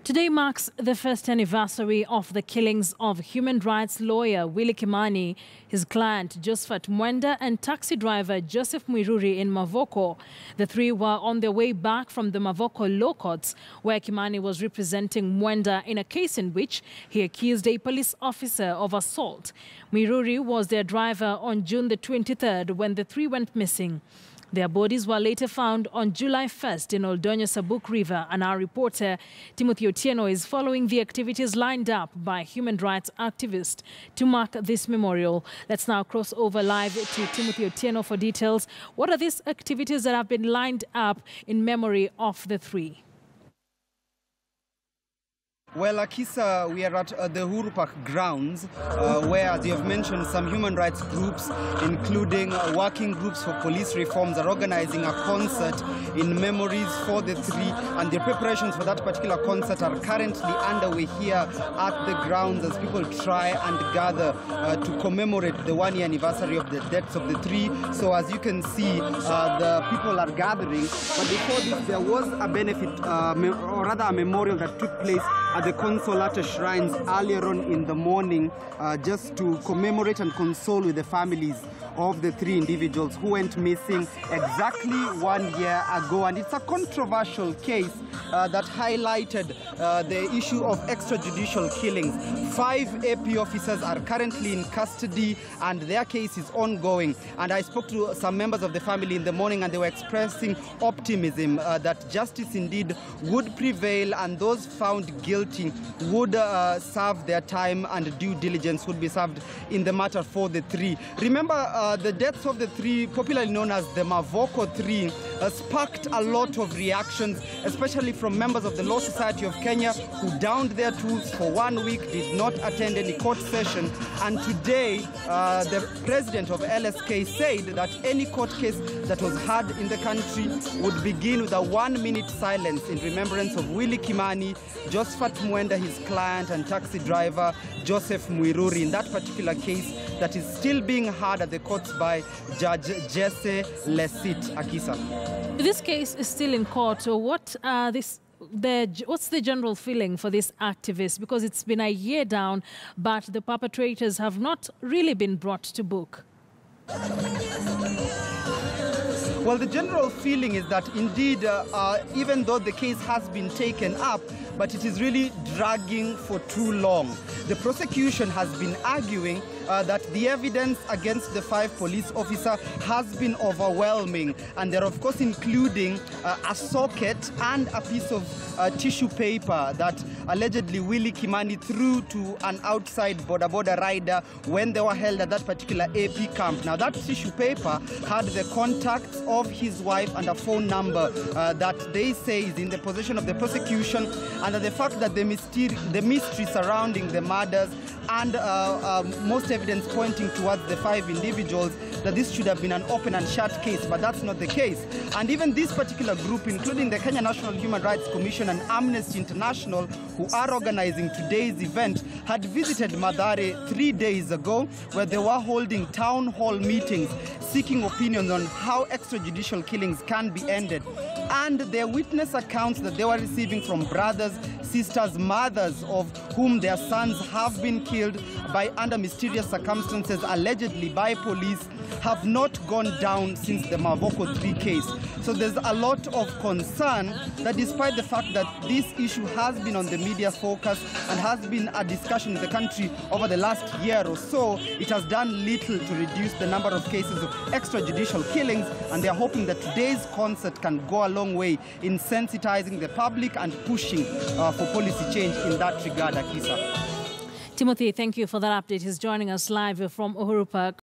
Today marks the first anniversary of the killings of human rights lawyer Willy Kimani, his client Josephat Mwenda and taxi driver Joseph Mwiruri in Mavoko. The three were on their way back from the Mavoko law courts, where Kimani was representing Mwenda in a case in which he accused a police officer of assault. Mwiruri was their driver on June the 23rd when the three went missing. Their bodies were later found on July 1st in Oldonyo Sabuk River, and our reporter Timothy Otieno is following the activities lined up by human rights activists to mark this memorial. Let's now cross over live to Timothy Otieno for details. What are these activities that have been lined up in memory of the three? Well, Akisa, we are at the Uhuru Park grounds, where, as you have mentioned, some human rights groups, including working groups for police reforms, are organizing a concert in memories for the three, and the preparations for that particular concert are currently underway here at the grounds as people try and gather to commemorate the one-year anniversary of the deaths of the three. So, as you can see, the people are gathering. But before this, there was a benefit, or rather a memorial that took place at the Consolata shrines earlier on in the morning, just to commemorate and console with the families of the three individuals who went missing exactly 1 year ago. And it's a controversial case that highlighted the issue of extrajudicial killings. 5 AP officers are currently in custody and their case is ongoing. And I spoke to some members of the family in the morning, and they were expressing optimism that justice indeed would prevail and those found guilty would serve their time and due diligence would be served in the matter for the three. Remember, the deaths of the three, popularly known as the Mavoko Three, sparked a lot of reactions, especially from members of the Law Society of Kenya, who downed their tools for 1 week, did not attend any court session. And today, the president of LSK said that any court case that was heard in the country would begin with a 1-minute silence in remembrance of Willy Kimani, Josephat Mwenda, his client, and taxi driver Joseph Mwiruri, in that particular case that is still being heard at the courts by Judge Jesse Lesit. Akisa. This case is still in court. What's the general feeling for these activists? Because it's been a year down, but the perpetrators have not really been brought to book. Well, the general feeling is that indeed, even though the case has been taken up, but it is really dragging for too long. The prosecution has been arguing that the evidence against the 5 police officers has been overwhelming, and they're of course including a socket and a piece of tissue paper that allegedly Willy Kimani threw to an outside border rider when they were held at that particular AP camp. Now, that tissue paper had the contacts of his wife and a phone number that they say is in the possession of the prosecution, and the fact that the mystery surrounding the murders and most evidence pointing towards the 5 individuals, that this should have been an open and shut case, but that's not the case. And even this particular group, including the Kenya National Human Rights Commission and Amnesty International, who are organizing today's event, had visited Mathare 3 days ago, where they were holding town hall meetings, seeking opinions on how extrajudicial killings can be ended. And their witness accounts that they were receiving from brothers, sisters, mothers of whom their sons have been killed by under mysterious circumstances, allegedly by police, have not gone down since the Mavoko 3 case. So there's a lot of concern that despite the fact that this issue has been on the media's focus and has been a discussion in the country over the last year or so, it has done little to reduce the number of cases of extrajudicial killings, and they're hoping that today's concert can go a long way in sensitizing the public and pushing for policy change in that regard, Akisa. Timothy, thank you for that update. He's joining us live from Uhuru Park.